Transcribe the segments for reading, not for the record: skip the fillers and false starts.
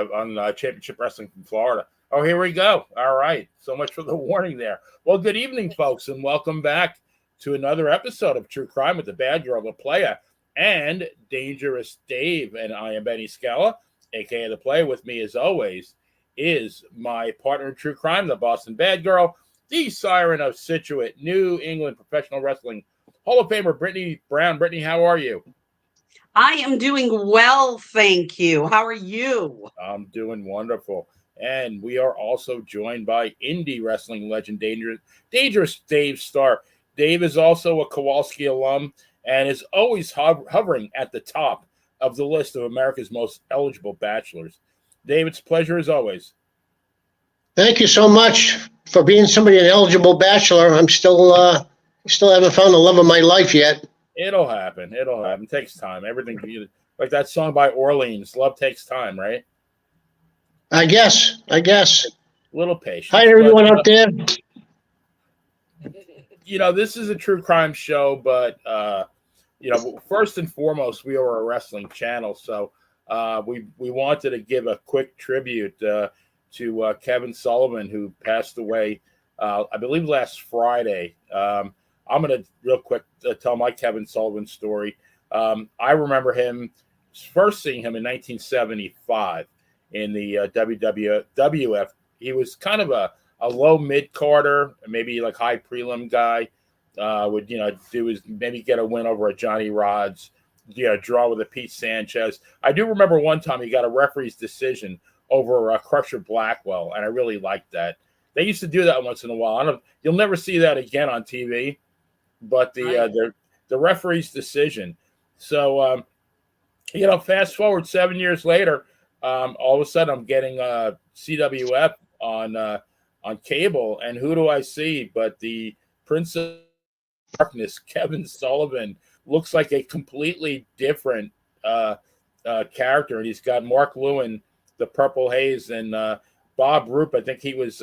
on Championship Wrestling from Florida. Oh, here we go. All right. So much for the warning there. Well, good evening, folks, and welcome back to another episode of True Crime with the Bad Girl, the Player, and Dangerous Dave. And I am Benny Scala, a.k.a. the Player. With me, as always, is my partner in True Crime, the Boston Bad Girl, the Siren of Scituate, New England Professional Wrestling Hall of Famer, Brittany Brown. Brittany, how are you? I am doing well, thank you. How are you? I'm doing wonderful. And we are also joined by indie wrestling legend, Dangerous Dave Starr. Dave is also a Kowalski alum and is always hovering at the top of the list of America's most eligible bachelors. Dave, it's a pleasure as always. Thank you so much for being somebody an eligible bachelor. I'm still haven't found the love of my life yet. It'll happen. It takes time. Everything, like that song by Orleans, "Love Takes Time," right? I guess. A little patience. Hi, everyone out there. This is a true crime show, but first and foremost, we are a wrestling channel, so we wanted to give a quick tribute to Kevin Sullivan, who passed away, I believe, last Friday. I'm going to real quick tell my Kevin Sullivan story. I remember first seeing him in 1975 in the WWF. He was kind of a low mid-carder, maybe like high prelim guy. Would do his maybe get a win over a Johnny Rods, draw with a Pete Sanchez. I do remember one time he got a referee's decision over Crusher Blackwell, and I really liked that. They used to do that once in a while. You'll never see that again on TV, but the referee's decision. So fast forward 7 years later, all of a sudden I'm getting CWF on cable, and who do I see but the Prince of Darkness, Kevin Sullivan. Looks like a completely different character, and he's got Mark Lewin, the Purple Haze, and Bob Roop. I think he was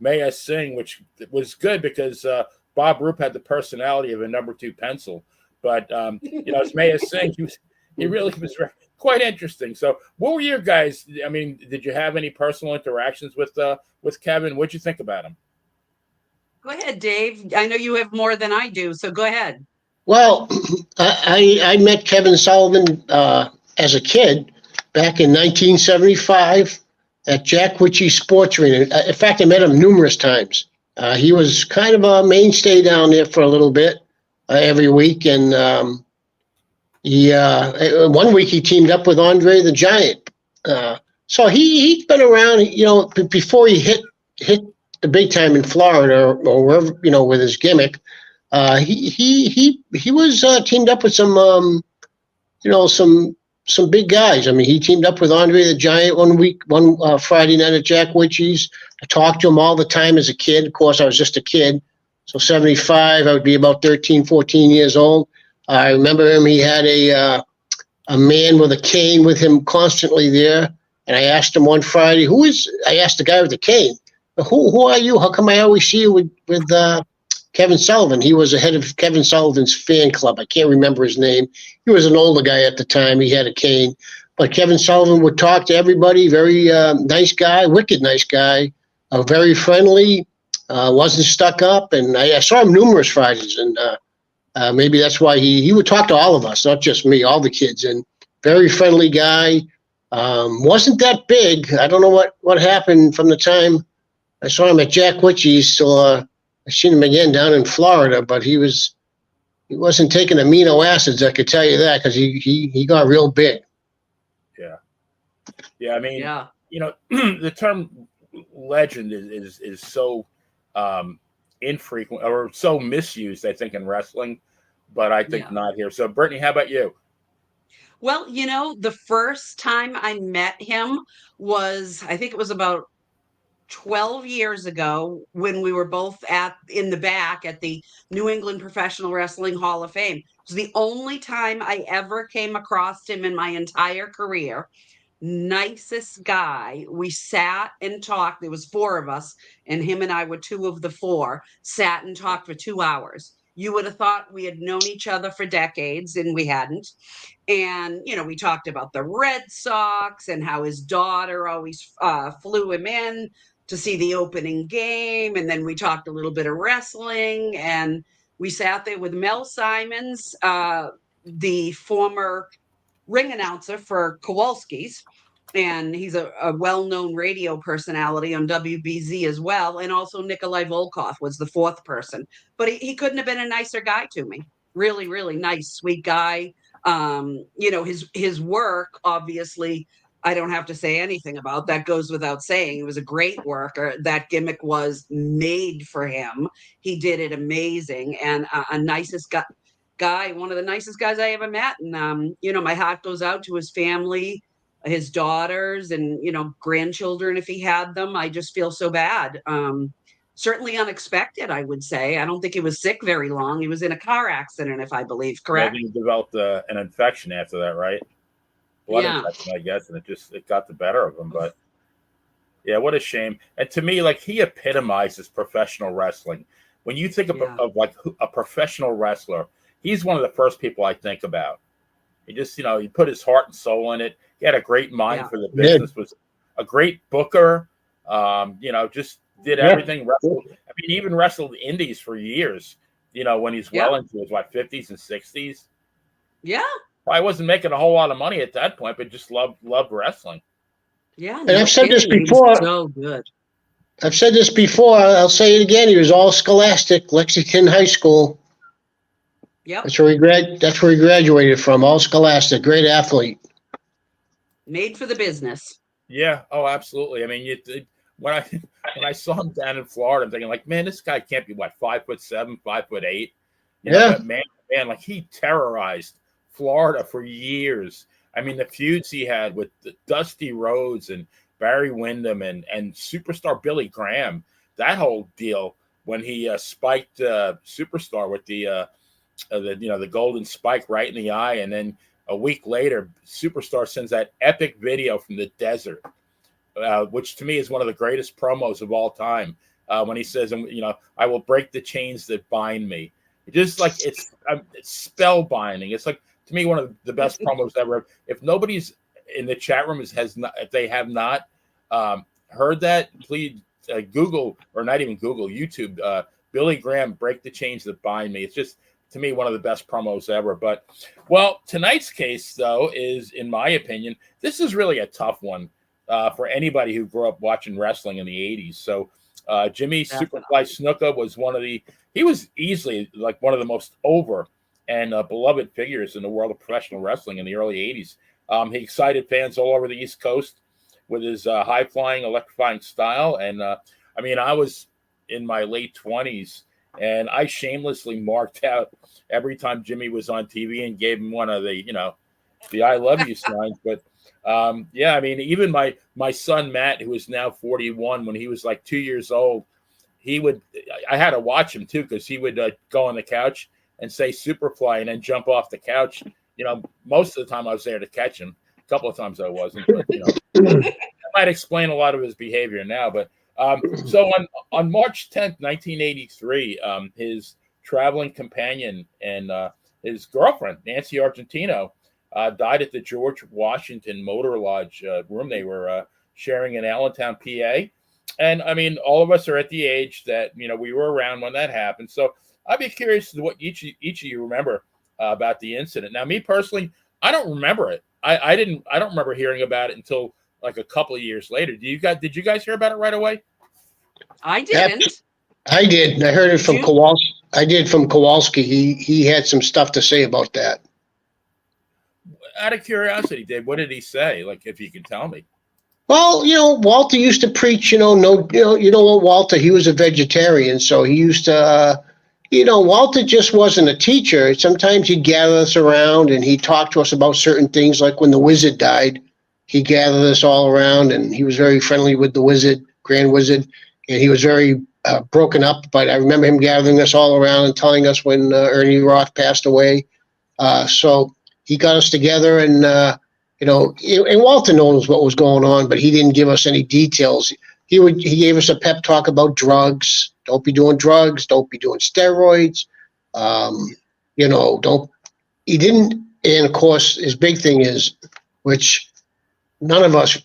Maya Singh, which was good because Bob Roop had the personality of a number 2 pencil. But as Maya Singh, he really was quite interesting. So, what were your guys? I mean, did you have any personal interactions with Kevin? What'd you think about him? Go ahead, Dave. I know you have more than I do, so go ahead. Well, I met Kevin Sullivan as a kid back in 1975 at Jack Ritchie's Sports Arena. In fact, I met him numerous times. He was kind of a mainstay down there for a little bit every week, and one week he teamed up with Andre the Giant. So he's been around, before he hit the big time in Florida or wherever, with his gimmick. He was teamed up with some big guys. I mean, he teamed up with Andre the Giant one Friday night at Jack Ritchie's. I talked to him all the time as a kid. Of course, I was just a kid. So 75, I would be about 13, 14 years old. I remember him. He had a man with a cane with him constantly there. And I asked him one Friday, I asked the guy with the cane, who are you? How come I always see you with Kevin Sullivan? He was the head of Kevin Sullivan's fan club. I can't remember his name. He was an older guy at the time. He had a cane. But Kevin Sullivan would talk to everybody. Very nice guy, wicked nice guy, very friendly, wasn't stuck up. And I saw him numerous Fridays. And maybe that's why he would talk to all of us, not just me, all the kids. And very friendly guy. Wasn't that big. I don't know what happened from the time I saw him at Jack Ritchie's till I seen him again down in Florida, but he wasn't taking amino acids, I could tell you that, because he got real big. Yeah. I mean, the term legend is so infrequent or so misused, I think, in wrestling, but I think not here. So, Brittany, how about you? Well, the first time I met him was, I think it was about 12 years ago when we were both in the back at the New England Professional Wrestling Hall of Fame. It was the only time I ever came across him in my entire career. Nicest guy. We sat and talked. There was 4 of us, and him and I were 2 of the 4. Sat and talked for 2 hours. You would have thought we had known each other for decades, and we hadn't. And, we talked about the Red Sox and how his daughter always flew him in to see the opening game. And then we talked a little bit of wrestling, and we sat there with Mel Simons, the former ring announcer for Kowalski's. And he's a well-known radio personality on WBZ as well. And also Nikolai Volkov was the fourth person. But he couldn't have been a nicer guy to me. Really, really nice, sweet guy. His work, obviously, I don't have to say anything about. That goes without saying. He was a great worker. That gimmick was made for him. He did it amazing. And a nicest guy, one of the nicest guys I ever met. And, my heart goes out to his family, his daughters, and, grandchildren, if he had them. I just feel so bad. Certainly unexpected, I would say. I don't think he was sick very long. He was in a car accident, if I believe, correct? Maybe he developed an infection after that, right? Blood infection, I guess, and it got the better of him. But yeah, what a shame. And to me, like, he epitomizes professional wrestling. When you think of like a professional wrestler, he's one of the first people I think about. He just, he put his heart and soul in it. He had a great mind for the business. Was a great booker. Just did everything. Wrestled. I mean, he even wrestled indies for years. When he's well into his 50s and 60s. Yeah. I wasn't making a whole lot of money at that point, but just loved wrestling. Yeah. And I've said this before. So good. I've said this before. I'll say it again. He was all Scholastic, Lexington High School. Yep. That's where he graduated from. All Scholastic, great athlete. Made for the business. Yeah. Oh, absolutely. I mean, when I saw him down in Florida, I'm thinking, like, man, this guy can't be 5'7", 5'8". But man, like, he terrorized Florida for years. I mean, the feuds he had with Dusty Rhodes and Barry Windham and superstar Billy Graham, that whole deal when he spiked Superstar with the golden spike right in the eye, and then a week later, Superstar sends that epic video from the desert, which to me is one of the greatest promos of all time. When he says, I will break the chains that bind me. Just like it's spellbinding. It's like, to me, one of the best promos ever. If nobody's in the chat room if they have not heard that, please Google, or not even Google, YouTube, Billy Graham, Break the Chains That Bind Me. It's just, to me, one of the best promos ever. But, well, tonight's case, though, is, in my opinion, this is really a tough one for anybody who grew up watching wrestling in the 80s. So Jimmy Superfly Snuka was he was easily like one of the most over and beloved figures in the world of professional wrestling in the early 80s. He excited fans all over the East Coast with his high-flying, electrifying style. And, I was in my late 20s, and I shamelessly marked out every time Jimmy was on TV and gave him one of the I love you signs. But, even my son, Matt, who is now 41, when he was like 2 years old, I had to watch him, too, because he would go on the couch and say Superfly and then jump off the couch. Most of the time I was there to catch him. A couple of times I wasn't, but that might explain a lot of his behavior now. But so on March 10th, 1983, his traveling companion and his girlfriend, Nancy Argentino, died at the George Washington Motor Lodge room they were sharing in Allentown, PA. And all of us are at the age that we were around when that happened. So I'd be curious to what each of you remember about the incident. Now, me personally, I don't remember it. I don't remember hearing about it until like a couple of years later. Did you guys hear about it right away? I didn't. I did. I heard it from Kowalski. I did from Kowalski. He had some stuff to say about that. Out of curiosity, Dave, what did he say? Like, if you can tell me. Well, Walter used to preach, Walter, he was a vegetarian, so he used to, Walter just wasn't a teacher. Sometimes he'd gather us around and he'd talk to us about certain things, like when the Wizard died, he gathered us all around and he was very friendly with the Wizard, Grand Wizard, and he was very broken up, but I remember him gathering us all around and telling us when Ernie Roth passed away. So he got us together and, and Walter knows what was going on, but he didn't give us any details. He gave us a pep talk about drugs. Don't be doing drugs. Don't be doing steroids. You know, he didn't, and of course, his big thing is, which none of us,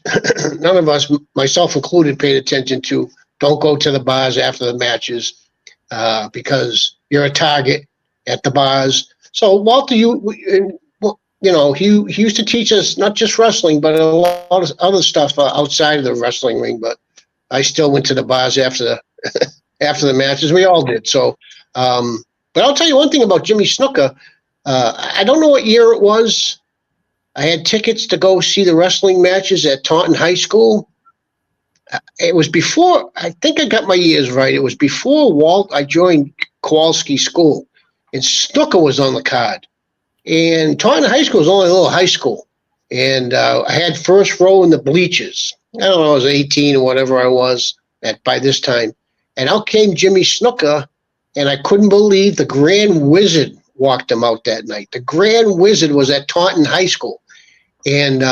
myself included, paid attention to. Don't go to the bars after the matches because you're a target at the bars. So Walter, he used to teach us not just wrestling, but a lot of other stuff outside of the wrestling ring. But I still went to the bars after the matches. We all did. So, but I'll tell you one thing about Jimmy Snuka. I don't know what year it was. I had tickets to go see the wrestling matches at Taunton High School. It was before, I think I got my years right. It was before I joined Kowalski School, and Snuka was on the card. And Taunton High School was only a little high school. And I had first row in the bleachers. I don't know, I was 18 or whatever I was by this time. And out came Jimmy Snuka, and I couldn't believe the Grand Wizard walked him out that night. The Grand Wizard was at Taunton High School. And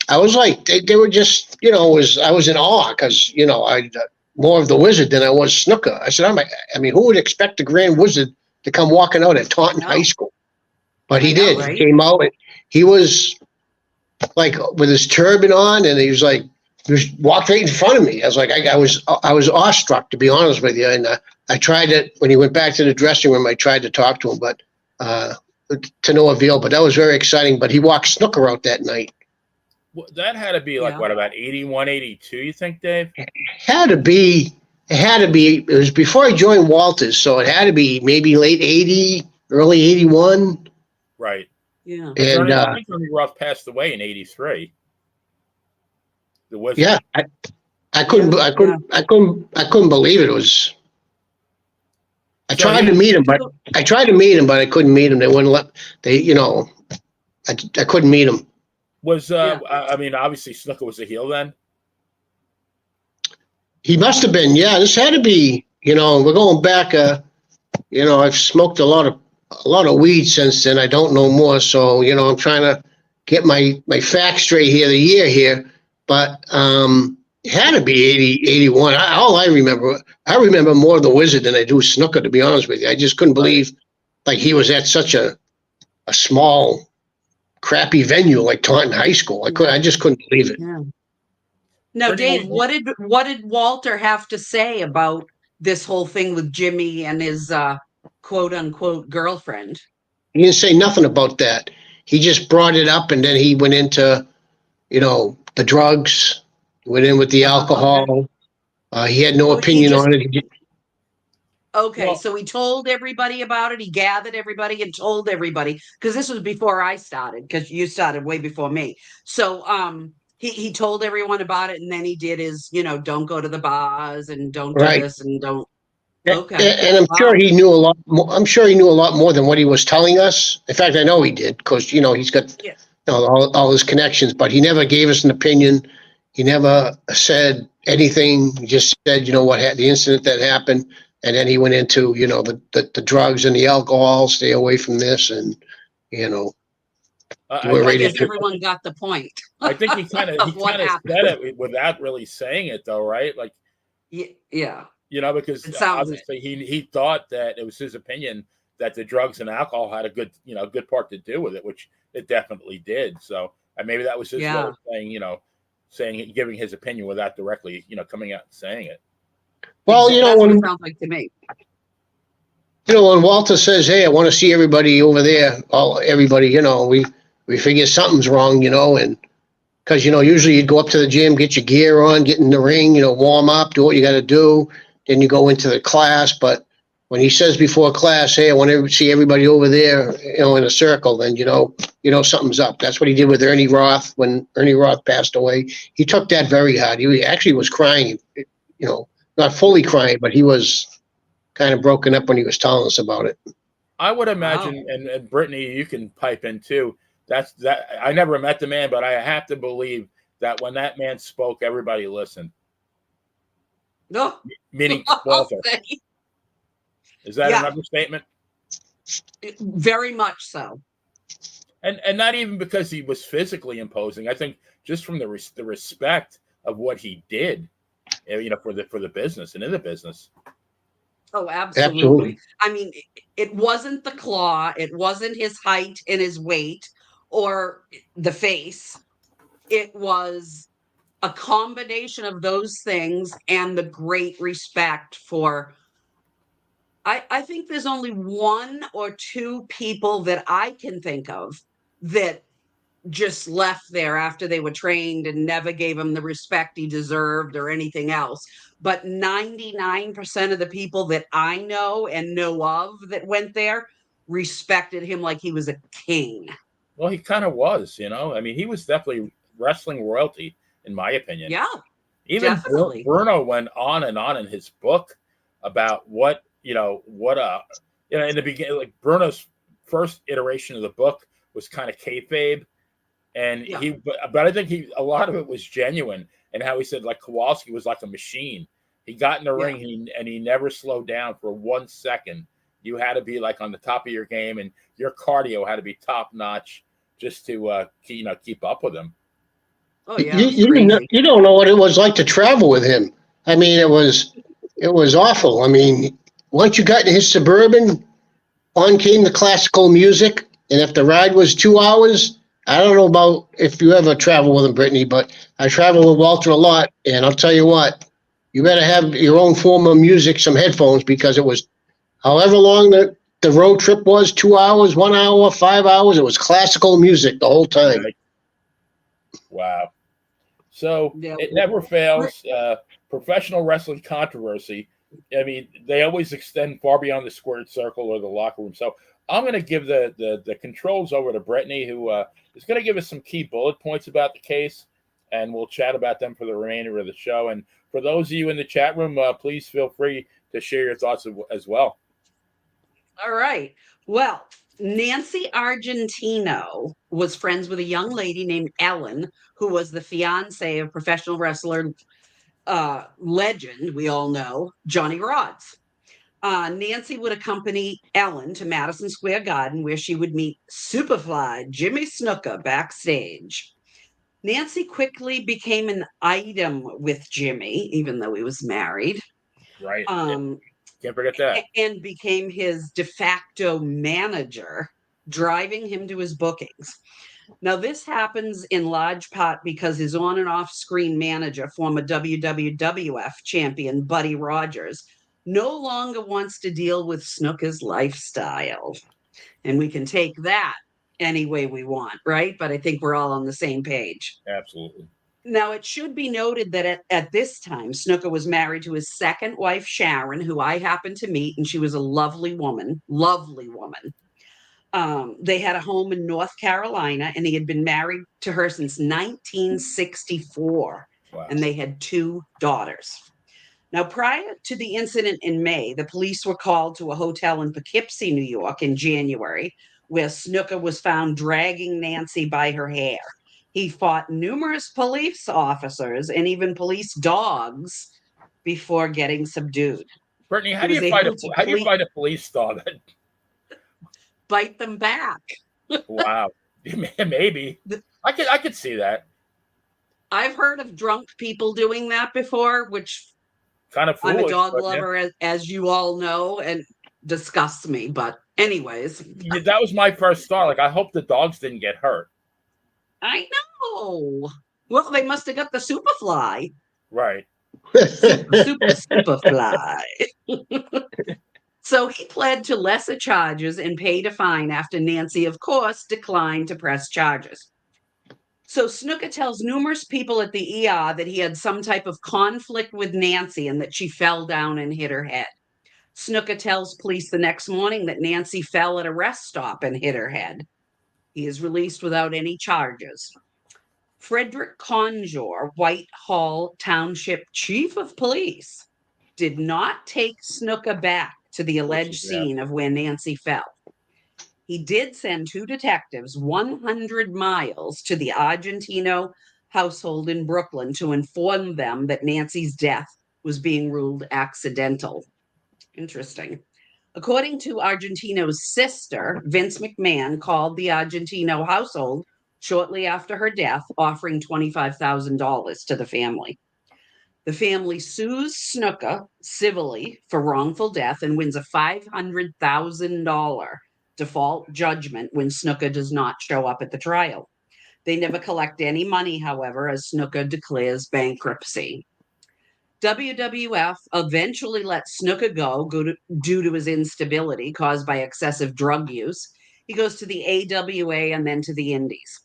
I was like, they were just, I was in awe because, I more of the Wizard than I was Snuka. I said, who would expect the Grand Wizard to come walking out at Taunton High School? But he did. Right? He came out and he was like with his turban on, and he walked right in front of me. I was like, I was awestruck, to be honest with you. And I tried to, when he went back to the dressing room, I tried to talk to him, but to no avail. But that was very exciting. But he walked Snuka out that night. Well, that had to be like, what, about 81, 82, you think, Dave? It had to be. It was before I joined Walters, so it had to be maybe late 80, early 81. Right. Yeah. And I think Ernie Roth passed away in 83. The Wizard. Yeah, I couldn't believe it. It was. I tried to meet him, but I couldn't meet him. They wouldn't let. I couldn't meet him. Was obviously Snuka was a heel then. He must have been. Yeah, this had to be. We're going back. I've smoked a lot of weed since then. I don't know more, so I'm trying to get my facts straight here. The year here, but it had to be 80, 81. I remember more of the Wizard than I do Snuka. To be honest with you, I just couldn't believe like he was at such a small, crappy venue like Taunton High School. I just couldn't believe it. Yeah. Now, Dave, what did Walter have to say about this whole thing with Jimmy and his quote unquote girlfriend? He didn't say nothing about that. He just brought it up, and then he went into, the drugs. Went in with the alcohol. Okay. He had no opinion on it. Okay, so he told everybody about it. He gathered everybody and told everybody, because this was before I started, because you started way before me. So he told everyone about it, and then he did his, don't go to the bars and don't do this and don't. Okay. And I'm sure he knew a lot more. I'm sure he knew a lot more than what he was telling us. In fact, I know he did, because he's got all his connections, but he never gave us an opinion. He never said anything. He just said, the incident that happened. And then he went into, the drugs and the alcohol, stay away from this. And, I guess everyone got the point. I think he kind of said it without really saying it, though, right? Like, yeah. Because obviously he thought that it was his opinion that the drugs and alcohol had a good part to do with it, which it definitely did. So maybe that was his way of saying, giving his opinion without directly, coming out and saying it. Well, that's what it sounds like to me. When Walter says, "Hey, I want to see everybody over there," everybody, we figure something's wrong, and because usually you'd go up to the gym, get your gear on, get in the ring, warm up, do what you got to do, then you go into the class. But when he says before class, "Hey, I want to see everybody over there," in a circle, then something's up. That's what he did with Ernie Roth when Ernie Roth passed away. He took that very hard. He actually was crying, not fully crying, but he was kind of broken up when he was telling us about it. I would imagine, and Brittany, you can pipe in too. That I never met the man, but I have to believe that when that man spoke, everybody listened. No, meaning Walter. Is that an understatement? Very much so. And not even because he was physically imposing. I think just from the respect of what he did, for the business and in the business. Oh, absolutely. Absolutely. I mean, it wasn't the claw, it wasn't his height and his weight or the face. It was a combination of those things and the great respect for. I think there's only one or two people that I can think of that just left there after they were trained and never gave him the respect he deserved or anything else. But 99% of the people that I know and know of that went there respected him like he was a king. Well, he kind of was, you know. I mean, he was definitely wrestling royalty, in my opinion. Yeah, Even definitely. Bruno went on and on in his book about what in the beginning, like Bruno's first iteration of the book was kind of kayfabe, and Yeah, but I think a lot of it was genuine, and how he said like Kowalski was like a machine. He got in the yeah. ring, and he never slowed down for 1 second. You had to be like on the top of your game, and your cardio had to be top notch just to keep up with him. Oh, yeah, it was crazy. You don't know what it was like to travel with him. I mean, it was awful. I mean, once you got in his Suburban, on came the classical music, and if the ride was 2 hours, I don't know about if you ever travel with him, Brittany, but I travel with Walter a lot, and I'll tell you what, you better have your own form of music, some headphones, because it was however long the road trip was, 2 hours, 1 hour, 5 hours, it was classical music the whole time. Right. Wow. So Yeah. it never fails. Professional wrestling controversy. I mean, they always extend far beyond the squared circle or the locker room. So I'm going to give the controls over to Brittany, who is going to give us some key bullet points about the case, and we'll chat about them for the remainder of the show. And for those of you in the chat room, please feel free to share your thoughts as well. All right. Well, Nancy Argentino was friends with a young lady named Ellen, who was the fiance of professional wrestler legend, we all know, Johnny Rods. Nancy would accompany Ellen to Madison Square Garden, where she would meet Superfly Jimmy Snuka backstage. Nancy quickly became an item with Jimmy, even though he was married. Right. Um, Can't forget that. and became his de facto manager, driving him to his bookings. Now, this happens in large part because his on and off screen manager, former WWF champion Buddy Rogers, no longer wants to deal with Snuka's lifestyle. And we can take that any way we want, right? But I think we're all on the same page. Absolutely. Now, it should be noted that at this time, Snuka was married to his second wife, Sharon, who I happened to meet, and she was a lovely woman, lovely woman. They had a home in North Carolina, and he had been married to her since 1964, Wow. and they had 2 daughters. Now, prior to the incident in May, the police were called to a hotel in Poughkeepsie, New York in January, where Snuka was found dragging Nancy by her hair. He fought numerous police officers and even police dogs before getting subdued. Brittany, He was able to how do you fight a police dog? bite them back. Wow. Maybe. I could see that. I've heard of drunk people doing that before, which Kind of foolish. I'm a dog lover, as you all know, and disgusts me. But anyways, Yeah, that was my first thought. Like, I hope the dogs didn't get hurt. I know. Well, they must have got the Superfly. Right. Superfly. So he pled to lesser charges and paid a fine after Nancy, of course, declined to press charges. So Snuka tells numerous people at the ER that he had some type of conflict with Nancy and that she fell down and hit her head. Snuka tells police the next morning that Nancy fell at a rest stop and hit her head. He is released without any charges. Frederick Conjure, Whitehall Township Chief of Police, did not take Snuka back to the alleged scene of where Nancy fell. He did send 2 detectives 100 miles to the Argentino household in Brooklyn to inform them that Nancy's death was being ruled accidental. Interesting. According to Argentino's sister, Vince McMahon called the Argentino household shortly after her death, offering $25,000 to the family. The family sues Snuka civilly for wrongful death and wins a $500,000 default judgment when Snuka does not show up at the trial. They never collect any money, however, as Snuka declares bankruptcy. WWF eventually lets Snuka go due to his instability caused by excessive drug use. He goes to the AWA and then to the Indies.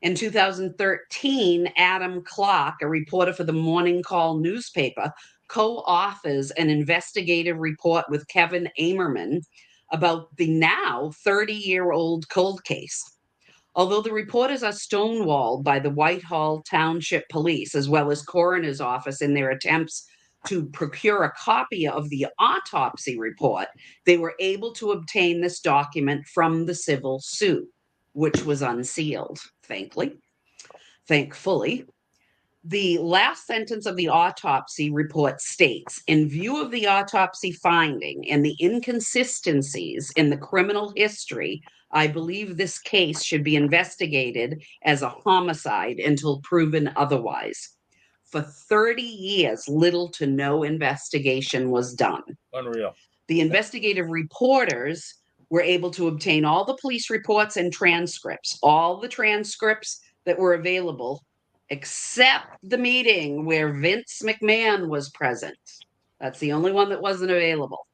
In 2013, Adam Clark, a reporter for the Morning Call newspaper, co-authors an investigative report with Kevin Amerman about the now 30-year-old cold case. Although the reporters are stonewalled by the Whitehall Township Police as well as coroner's office in their attempts to procure a copy of the autopsy report, they were able to obtain this document from the civil suit, which was unsealed, thankfully. The last sentence of the autopsy report states, in view of the autopsy finding and the inconsistencies in the criminal history, I believe this case should be investigated as a homicide until proven otherwise. For 30 years, little to no investigation was done. Unreal. The investigative reporters were able to obtain all the police reports and transcripts, all the transcripts that were available, except the meeting where Vince McMahon was present. That's the only one that wasn't available.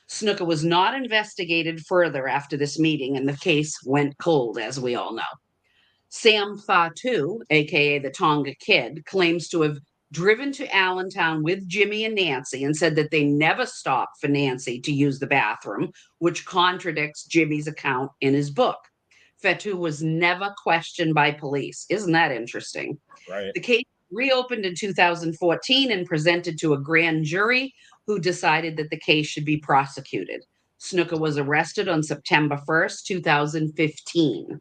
Snuka was not investigated further after this meeting, and the case went cold, as we all know. Sam Fatu, aka the Tonga Kid, claims to have driven to Allentown with Jimmy and Nancy and said that they never stopped for Nancy to use the bathroom, which contradicts Jimmy's account in his book. Fatu was never questioned by police. Isn't that interesting? Right. The case reopened in 2014 and presented to a grand jury who decided that the case should be prosecuted. Snuka was arrested on September 1st, 2015.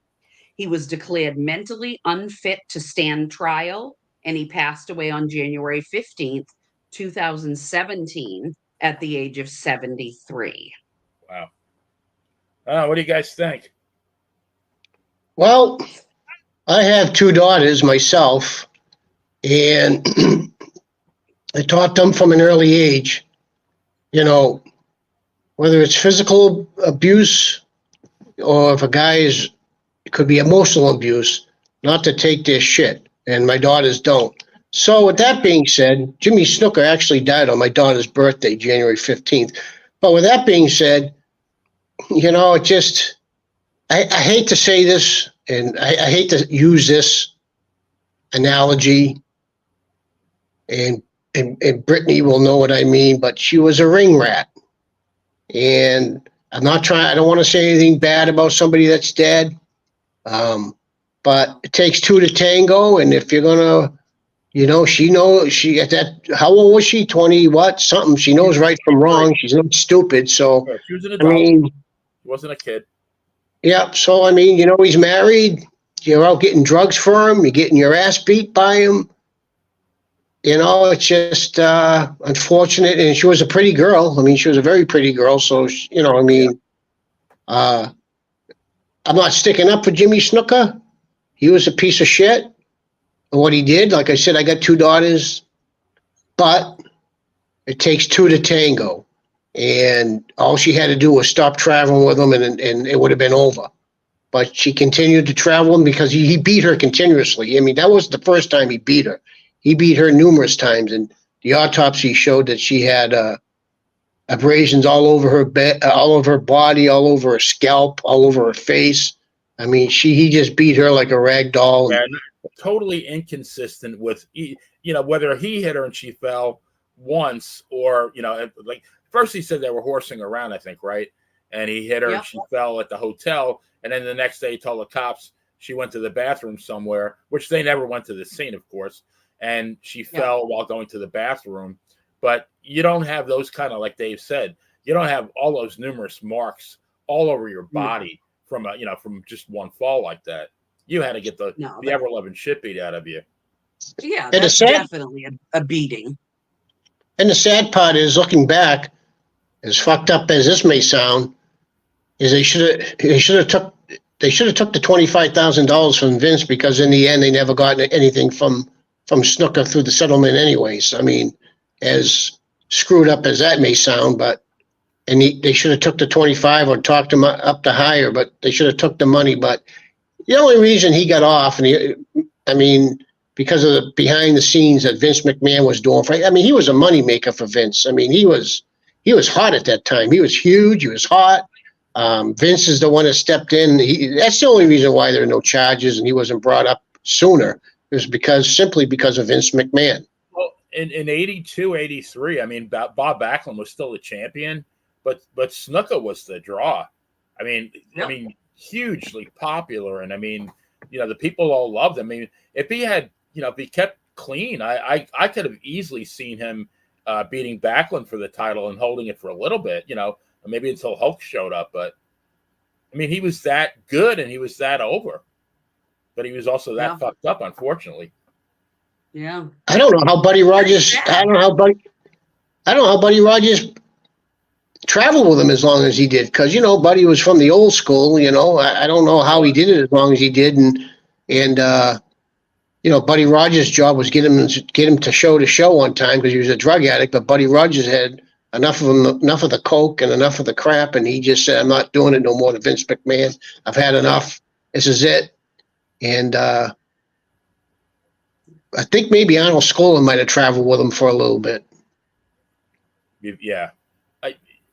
He was declared mentally unfit to stand trial, and he passed away on January 15th, 2017, at the age of 73. Wow. What do you guys think? Well, I have two daughters myself, and I taught them from an early age, whether it's physical abuse or if a guy it could be emotional abuse, not to take their shit, and my daughters don't. So with that being said, Jimmy Snuka actually died on my daughter's birthday, January 15th. But with that being said, I hate to say this, and I hate to use this analogy, and Brittany will know what I mean, but she was a ring rat. And I don't want to say anything bad about somebody that's dead, but it takes two to tango, and if you're going to, how old was she? 20 what? Something. She knows right from wrong. She's not stupid, so, She was an adult. She wasn't a kid. Yeah, so, he's married. You're out getting drugs for him. You're getting your ass beat by him. It's just unfortunate. And she was a pretty girl. She was a very pretty girl. So, I'm not sticking up for Jimmy Snuka. He was a piece of shit. And what he did, like I said, I got two daughters. But it takes two to tango. And all she had to do was stop traveling with him, and it would have been over. But she continued to travel him because he beat her continuously. That was the first time he beat her. He beat her numerous times, and the autopsy showed that she had abrasions all over her all over her body, all over her scalp, all over her face. He just beat her like a rag doll. Yeah, totally inconsistent with, whether he hit her and she fell once, or, like first he said they were horsing around, I think, right? And he hit her and she fell at the hotel. And then the next day he told the cops she went to the bathroom somewhere, which they never went to the scene, of course. And she fell while going to the bathroom. But you don't have those kind of, like Dave said, you don't have all those numerous marks all over your body from just one fall like that. You had to get the ever-loving shit beat out of you. Yeah, that's definitely a beating. And the sad part is, looking back, as fucked up as this may sound, is they should have took the $25,000 from Vince, because in the end they never got anything from from Snuka through the settlement anyways. I mean, as screwed up as that may sound, and they should have took the 25 or talked him up to higher, but they should have took the money. But the only reason he got off, because of the behind the scenes that Vince McMahon was doing he was a moneymaker for Vince. I mean, he was hot at that time. He was huge. He was hot. Vince is the one that stepped in. That's the only reason why there are no charges and he wasn't brought up sooner. It was simply because of Vince McMahon. Well, in 82, 83, I mean, Bob Backlund was still the champion, but Snuka was the draw. I mean, hugely popular, and I mean, the people all loved him. I mean, if he had, if he kept clean, I could have easily seen him beating Backlund for the title and holding it for a little bit, maybe until Hulk showed up. But I mean, he was that good and he was that over, but he was also that fucked up, unfortunately. Yeah. I don't know how Buddy Rogers. I don't know how Buddy Rogers traveled with him as long as he did, because Buddy was from the old school. I don't know how he did it as long as he did, and Buddy Rogers' job was get him to show one time because he was a drug addict. But Buddy Rogers had enough of the coke and enough of the crap, and he just said, "I'm not doing it no more." To Vince McMahon, I've had enough. This is it. And I think maybe Arnold Skolin might have traveled with him for a little bit. Yeah.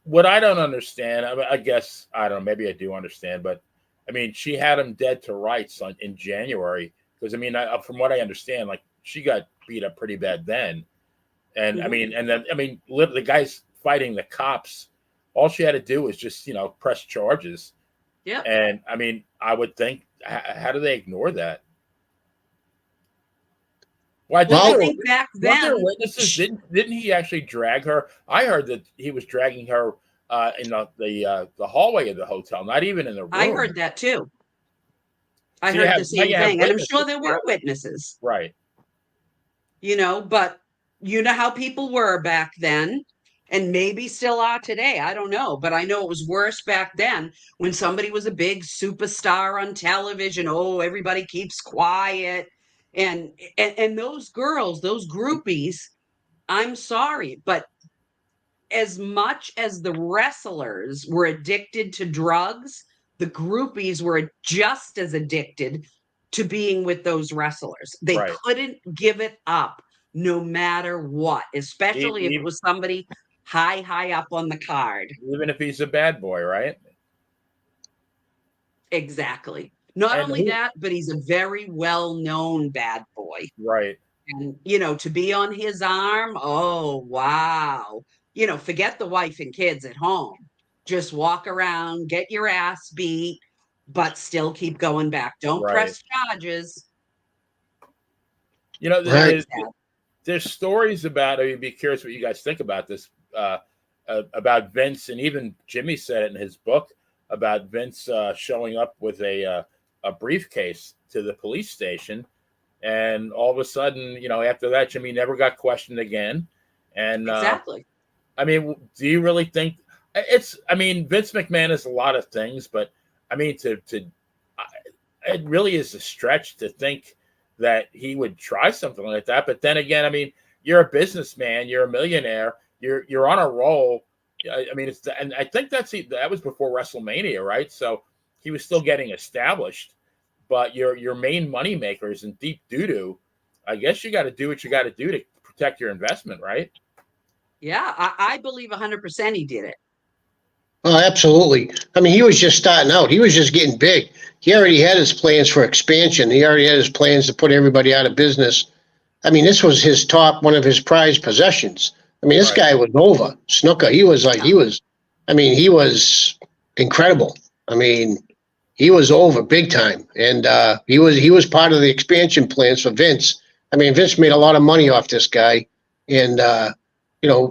What I don't understand, I guess, I don't know, maybe I do understand, but I mean, she had him dead to rights in January. Because, I mean, from what I understand, like, she got beat up pretty bad then. And, I mean, the guys fighting the cops, all she had to do was just, press charges. Yeah. And, I mean, I would think, how do they ignore that? Why I think back then, there witnesses? Didn't he actually drag her? I heard that he was dragging her in the hallway of the hotel, not even in the room. I heard that too. I heard the same thing, and I'm sure there were witnesses. Right. But how people were back then, and maybe still are today. I don't know, but I know it was worse back then when somebody was a big superstar on television. Oh, everybody keeps quiet. And those girls, those groupies, I'm sorry, but as much as the wrestlers were addicted to drugs, the groupies were just as addicted to being with those wrestlers. They couldn't give it up no matter what, especially if it was somebody high up on the card. Even if he's a bad boy, right? Exactly. Not only that, but he's a very well-known bad boy. Right. And, to be on his arm, oh, wow. Forget the wife and kids at home. Just walk around, get your ass beat, but still keep going back. Don't press charges. There's stories about, I'd be curious what you guys think about this, about Vince, and even Jimmy said it in his book, about Vince showing up with a briefcase to the police station, and all of a sudden, after that, Jimmy never got questioned again. And exactly. I mean, do you really think Vince McMahon is a lot of things, but I mean, it really is a stretch to think that he would try something like that. But then again, I mean, you're a businessman, you're a millionaire, you're on a roll. I mean, and I think that was before WrestleMania, right? So he was still getting established, but your main moneymaker is in deep doo-doo. I guess you got to do what you got to do to protect your investment, right? Yeah, I believe 100% he did it. Oh, absolutely. I mean, he was just starting out. He was just getting big. He already had his plans for expansion. He already had his plans to put everybody out of business. I mean, this was one of his prized possessions. I mean, this guy was over. Snuka, he was incredible. I mean, he was over big time. And he was part of the expansion plans for Vince. I mean, Vince made a lot of money off this guy. And,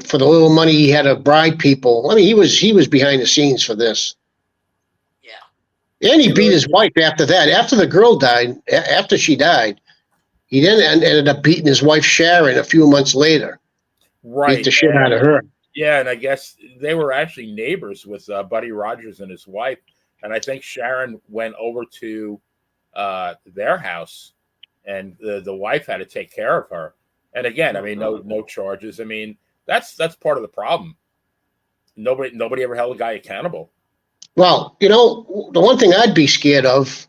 for the little money he had to bribe people. I mean, he was behind the scenes for this. Yeah. And he beat his wife after that. After the girl died, after she died, he then ended up beating his wife Sharon a few months later. Right. Beat the shit out of her. Yeah, and I guess they were actually neighbors with Buddy Rogers and his wife. And I think Sharon went over to their house and the wife had to take care of her. And again, I mean, no charges. I mean, that's part of the problem. Nobody ever held a guy accountable. Well, the one thing I'd be scared of,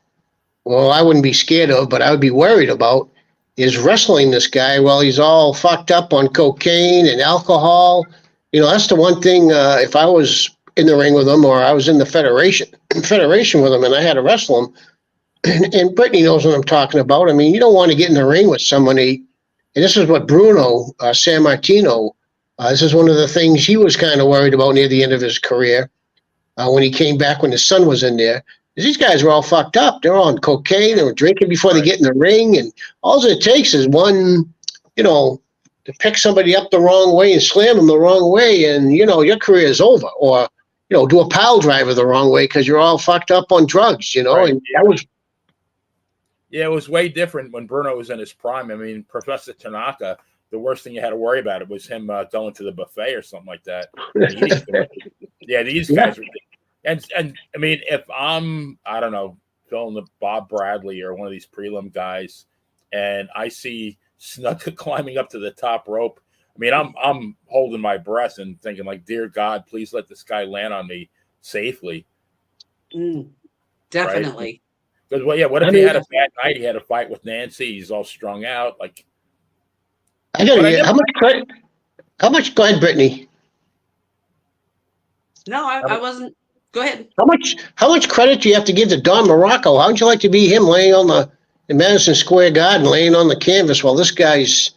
well, I wouldn't be scared of, but I would be worried about is wrestling this guy while he's all fucked up on cocaine and alcohol. That's the one thing. If I was in the ring with him, or I was in the federation with him, and I had to wrestle him, and Brittany knows what I'm talking about. I mean, you don't want to get in the ring with somebody. And this is what Bruno San Martino. This is one of the things he was kind of worried about near the end of his career when he came back when his son was in there. These guys were all fucked up. They're all on cocaine. They were drinking before they get in the ring. And all it takes is one, to pick somebody up the wrong way and slam them the wrong way. And, your career is over. Or, do a pile driver the wrong way because you're all fucked up on drugs, Right. And that was. Yeah, it was way different when Bruno was in his prime. I mean, Professor Tanaka, the worst thing you had to worry about it was him going to the buffet or something like that. These guys were. And I mean, if I don't know, filling the Bob Bradley or one of these prelim guys, and I see Snuka climbing up to the top rope, I mean, I'm holding my breath and thinking like, dear God, please let this guy land on me safely. Definitely. Because what if he had a bad night? He had a fight with Nancy. He's all strung out. Like, I got to how much credit? How much? Go ahead, Brittany. No, I wasn't. Go ahead. How much credit do you have to give to Don Morocco? How would you like to be him laying on in Madison Square Garden, laying on the canvas while this guy's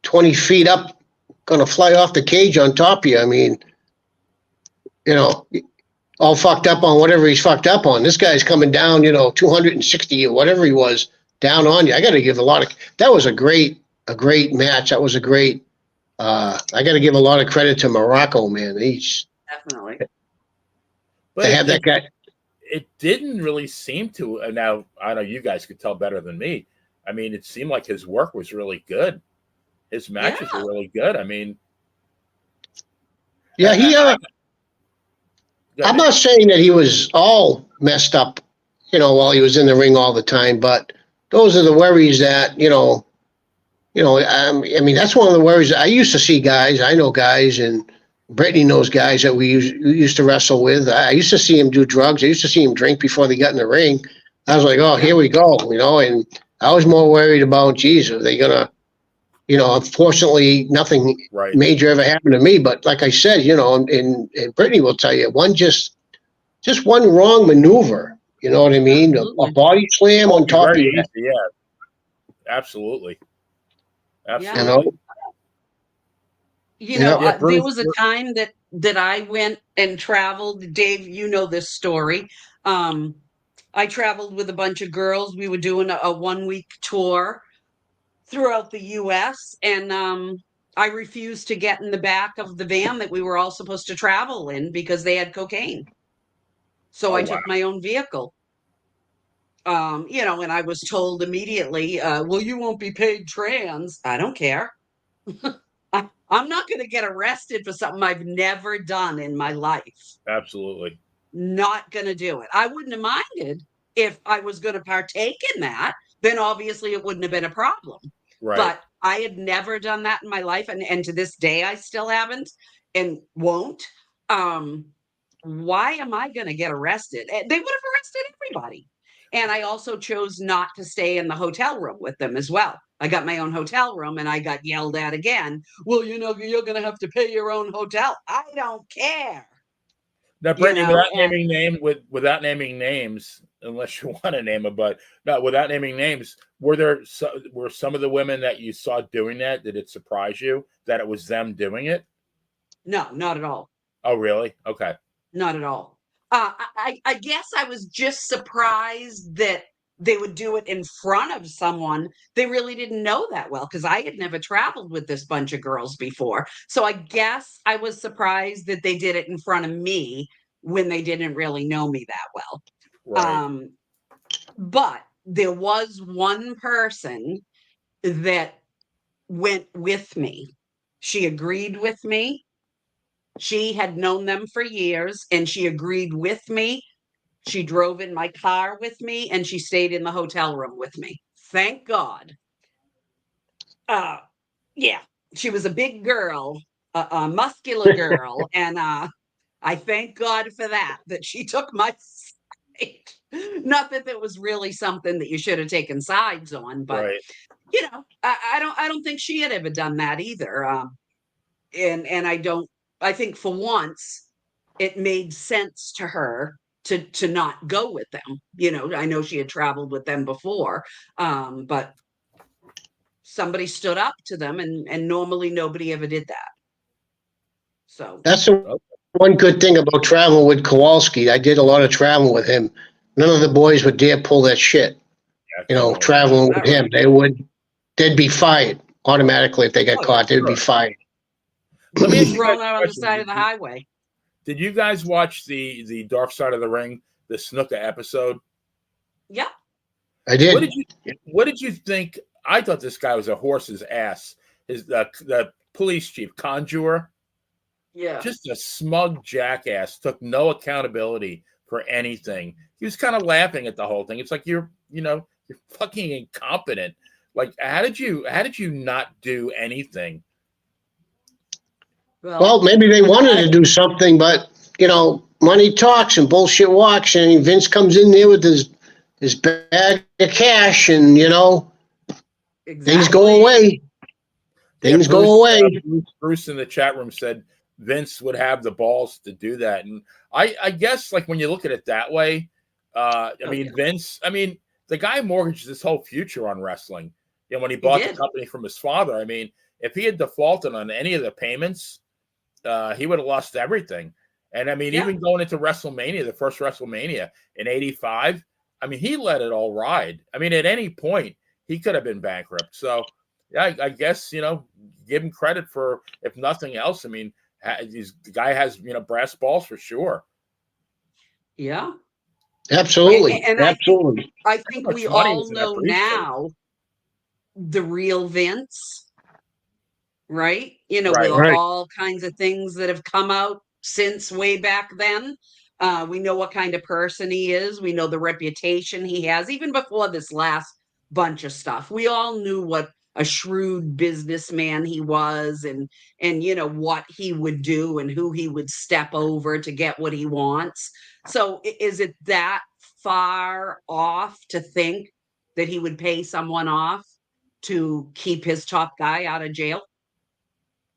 20 feet up, going to fly off the cage on top of you? I mean, all fucked up on whatever he's fucked up on. This guy's coming down, 260 or whatever he was down on you. I got to give that was a great match. That was a great, I got to give a lot of credit to Morocco, man. He's definitely. But they have that guy. It didn't really seem to. Now, I know you guys could tell better than me. I mean, it seemed like his work was really good. His matches were really good. I mean, yeah, I'm not saying that he was all messed up, while he was in the ring all the time, but those are the worries that, I mean, that's one of the worries. I used to see guys, I know guys, and Brittany knows guys that we used to wrestle with. I used to see him do drugs. I used to see him drink before they got in the ring. I was like, oh, here we go, and I was more worried about, geez, are they going to, unfortunately, nothing major ever happened to me. But like I said, and Brittany will tell you, just one wrong maneuver, you know what I mean? A body slam on top of you. Yeah, absolutely. There was a time that I went and traveled. Dave, you know this story. I traveled with a bunch of girls. We were doing a 1-week tour throughout the U.S. and I refused to get in the back of the van that we were all supposed to travel in because they had cocaine. So I took my own vehicle. And I was told immediately, well, you won't be paid trans. I don't care. I'm not going to get arrested for something I've never done in my life. Absolutely. Not going to do it. I wouldn't have minded if I was going to partake in that. Then obviously it wouldn't have been a problem. Right. But I had never done that in my life. And to this day, I still haven't and won't. Why am I going to get arrested? They would have arrested everybody. And I also chose not to stay in the hotel room with them as well. I got my own hotel room and I got yelled at again. Well, you're going to have to pay your own hotel. I don't care. Now, Brittany, without naming names, unless you want to name them, but no, without naming names, were some of the women that you saw doing that? Did it surprise you that it was them doing it? No, not at all. Oh, really? Okay. Not at all. I guess I was just surprised that they would do it in front of someone they really didn't know that well, because I had never traveled with this bunch of girls before. So I guess I was surprised that they did it in front of me when they didn't really know me that well. Right. But there was one person that went with me. She agreed with me. She had known them for years and she agreed with me. She drove in my car with me and she stayed in the hotel room with me. Thank God. Yeah, she was a big girl, a muscular girl, and I thank God for that she took my side. Not that that was really something that you should have taken sides on, but Right. I don't think she had ever done that either. And I think for once it made sense to her to not go with them. I know she had traveled with them before, but somebody stood up to them, and normally nobody ever did that. So That's the Okay. one good thing about traveling with Kowalski. I did a lot of traveling with him. None of the boys would dare pull that shit. Yeah, You know, definitely. traveling that with him, right. they'd be fired automatically if they got Oh yeah, caught. They'd be Sure. fired. Let me be ask you guys thrown a out on the question. side of the highway. Did you guys watch the Dark Side of the Ring, the Snuka episode? Yeah, I What did. did you What did you think? I thought this guy was a horse's ass. His the police chief, Conjure, yeah. just a smug jackass. Took no accountability for anything. He was kind of laughing at the whole thing. It's like you're fucking incompetent. Like how did you not do anything? Well, Well, maybe they wanted to do something, but money talks and bullshit walks, and Vince comes in there with his bag of cash, and things go exactly. away. Yeah, Things go away. Bruce in the chat room said Vince would have the balls to do that, and I guess like when you look at it that way, I Oh mean yeah, Vince, I mean the guy mortgaged his whole future on wrestling. When he he bought the did. company from his father, I mean if he had defaulted on any of the payments, he would have lost everything. And I mean Yeah, even going into WrestleMania, the first WrestleMania in '85, I mean he let it all ride. I mean at any point he could have been bankrupt. So yeah, I guess give him credit for if nothing else. I mean, the guy has brass balls for sure. yeah. Absolutely. And Absolutely. I How think much we money all was in that know briefcase? now the real Vince, right? With Right. Right. all kinds of things that have come out since way back then. We know what kind of person he is. We know the reputation he has, even before this last bunch of stuff. We all knew what a shrewd businessman he was, and what he would do and who he would step over to get what he wants. So is it that far off to think that he would pay someone off to keep his top guy out of jail?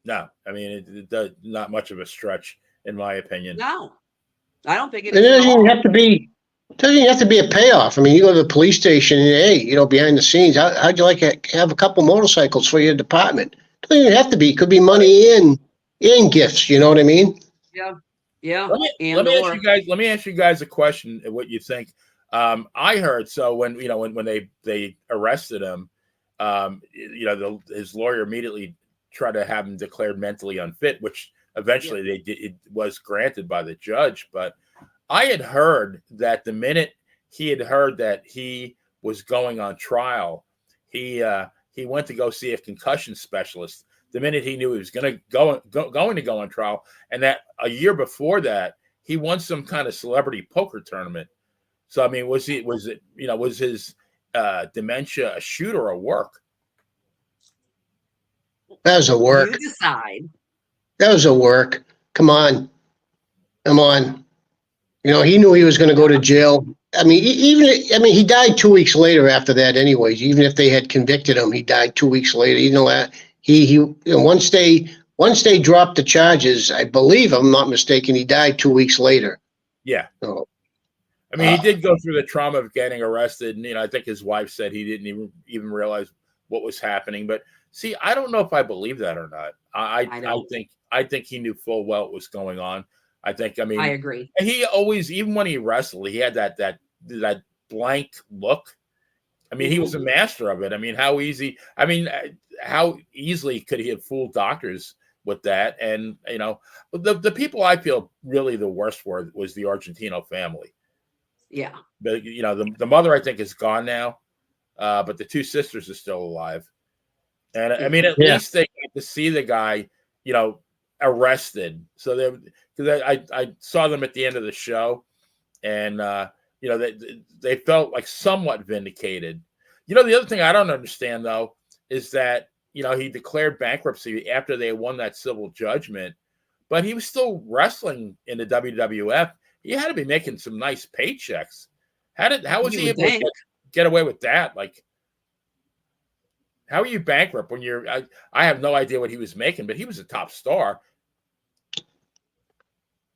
No, I mean it does not much of a stretch in my opinion. No, I don't think it And is it at doesn't even all. have to be. It doesn't even have to be a payoff. I mean, you go to the police station and hey, behind the scenes, how'd you like to have a couple motorcycles for your department? It doesn't even have to be. It could be Right. money in gifts. You know what I mean? Yeah, yeah, Let and me ask you or guys. Let me ask you guys a question. What you think? I heard so when when they arrested him, his lawyer immediately tried to have him declared mentally unfit, which yeah, eventually they did. It was granted by the judge. But I had heard that the minute he had heard that he was going on trial, he went to go see a concussion specialist. The minute he knew he was going to go on trial, and that a year before that he won some kind of celebrity poker tournament. So I mean, was his dementia a shoot or a work? That was a you work. decide. That was a work. Come on, come on. He knew he was going to go to Yeah, jail. I mean, he died 2 weeks later after that. Anyways, even if they had convicted him, he died 2 weeks later. That once they dropped the charges, I believe, if I'm not mistaken, he died 2 weeks later. Yeah. So, I mean, he did go through the trauma of getting arrested, and I think his wife said he didn't even realize what was happening. But see, I don't know if I believe that or not. I I don't. think he knew full well what was going on. I think, I I mean, agree. he always, even when he wrestled, he had that blank look. I mean, he was Hmm. a master of it. I mean, how easy? I mean, how easily could he have fooled doctors with that? And the people I feel really the worst for was the Argentino family. Yeah, The mother I think is gone now, but the two sisters are still alive. And I yeah, mean, at yeah, least they got to see the guy, arrested. So because I saw them at the end of the show, and they felt like somewhat vindicated. The other thing I don't understand though is that he declared bankruptcy after they won that civil judgment, but he was still wrestling in the WWF. He had to be making some nice paychecks. How was he able to get away with that? Like, how are you bankrupt when you're? I have no idea what he was making, but he was a top star.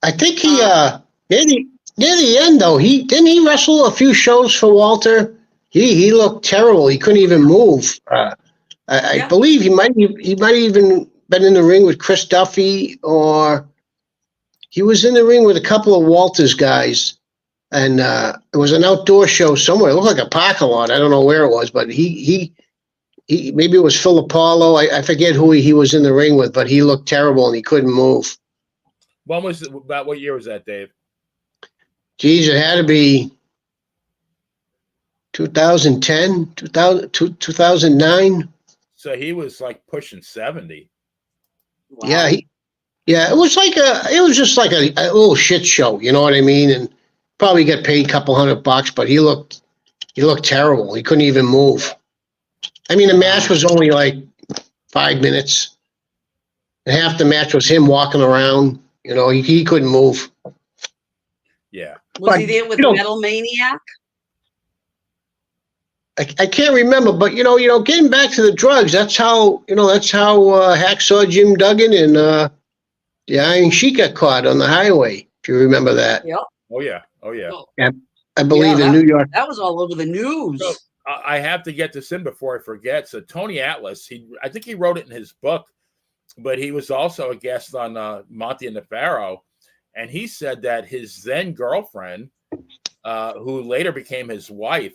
I think he near the end though, he wrestle a few shows for Walter. He looked terrible. He couldn't even move. I believe he might even been in the ring with Chris Duffy, or he was in the ring with a couple of Walter's guys. And it was an outdoor show somewhere. It looked like a parking lot. I don't know where it was, but he maybe it was Phil Apollo. I forget who he was in the ring with, but he looked terrible and he couldn't move. About what year was that, Dave? Geez, it had to be 2010, 2009. So he was like pushing 70. Wow. Yeah, it was just like a little shit show, you know what I mean? And probably get paid a couple $100, but he looked terrible. He couldn't even move. I mean, the match was only like 5 minutes. And half the match was him walking around. He couldn't move. Yeah. Was he there with Metal Maniac? I can't remember, but getting back to the drugs, that's how Hacksaw Jim Duggan and the Iron Sheik got caught on the highway. If you remember that. Yep. Oh yeah. Yeah, I believe in New York. That was all over the news. So, I have to get this in before I forget. So Tony Atlas, I think he wrote it in his book, but he was also a guest on Monty and the Pharaoh, and he said that his then girlfriend, who later became his wife,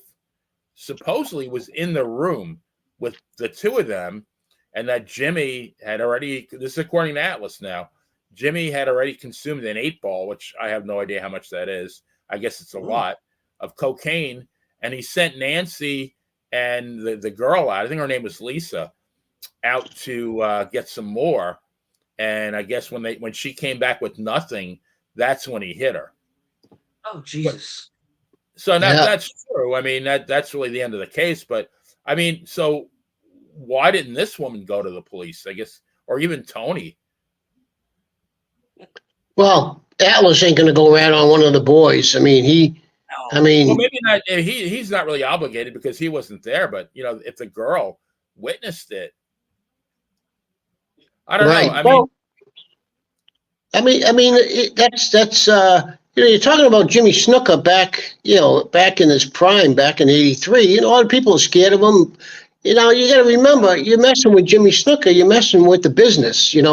supposedly was in the room with the two of them, and that Jimmy had already, this is according to Atlas now, Jimmy had already consumed an 8-ball, which I have no idea how much that is. I guess it's a lot of cocaine. And he sent Nancy and the girl out, I think her name was Lisa, out to get some more. And I guess when she came back with nothing, that's when he hit her. Oh, Jesus. So that's true. I mean, that's really the end of the case. But I mean, so why didn't this woman go to the police? I guess, or even Tony? Well, Atlas ain't going to go around on one of the boys. I mean, well, maybe not. He's not really obligated because he wasn't there. But if the girl witnessed it, I don't know. I mean, that's. You're talking about Jimmy Snuka back in his prime, back in '83. A lot of people are scared of him. You got to remember, you're messing with Jimmy Snuka. You're messing with the business. Vince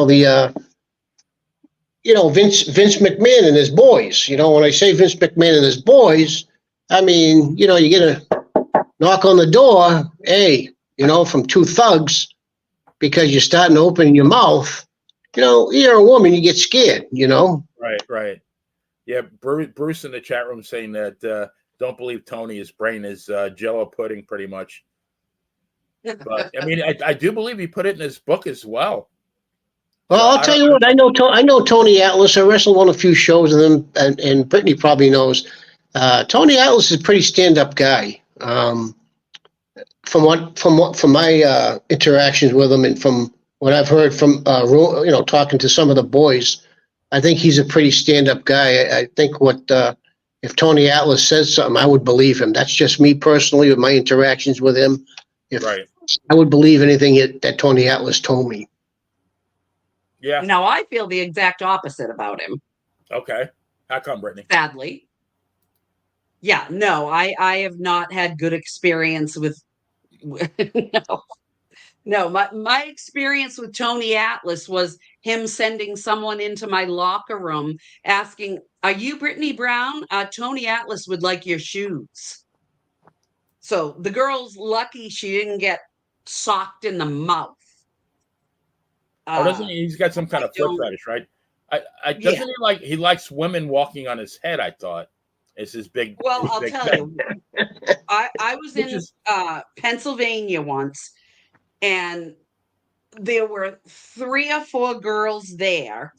McMahon and his boys. When I say Vince McMahon and his boys, I mean, you get a knock on the door, hey, from two thugs, because you're starting to open your mouth. You're a woman, you get scared. Right. Yeah, Bruce in the chat room saying that don't believe Tony. His brain is Jello pudding, pretty much. But I mean, I do believe he put it in his book as well. Well, I'll tell you what. I know Tony Atlas. I wrestled on a few shows with him, and Brittany probably knows. Tony Atlas is a pretty stand-up guy. From my interactions with him, and from what I've heard from talking to some of the boys, I think he's a pretty stand-up guy. I think if Tony Atlas says something, I would believe him. That's just me personally with my interactions with him. I would believe anything that Tony Atlas told me. Yeah. Now I feel the exact opposite about him. Okay. How come, Brittany? Sadly. Yeah, no, I have not had good experience with No, my experience with Tony Atlas was him sending someone into my locker room asking, "Are you Brittany Brown? Tony Atlas would like your shoes." So the girl's lucky she didn't get socked in the mouth. Doesn't he? He's got some kind of foot fetish, right? Doesn't he likes women walking on his head? I thought it's his big. Well, I'll tell you, I was in Pennsylvania once, and there were 3 or 4 girls there,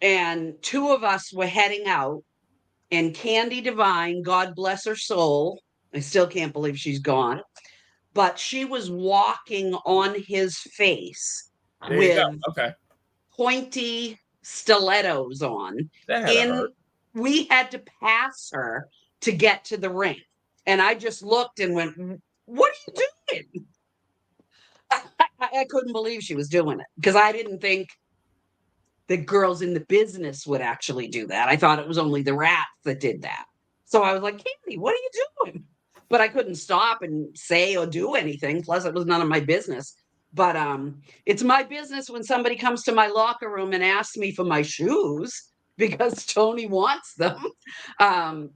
and 2 of us were heading out. And Candy Divine, God bless her soul, I still can't believe she's gone. but she was walking on his face There you go. with Okay. pointy stilettos on. That had to In hurt. We had to pass her to get to the ring. And I just looked and went, "What are you doing?" I couldn't believe she was doing it because I didn't think that girls in the business would actually do that. I thought it was only the rats that did that. So I was like, "Candy, what are you doing?" But I couldn't stop and say or do anything. Plus, it was none of my business. But it's my business when somebody comes to my locker room and asks me for my shoes because Tony wants them.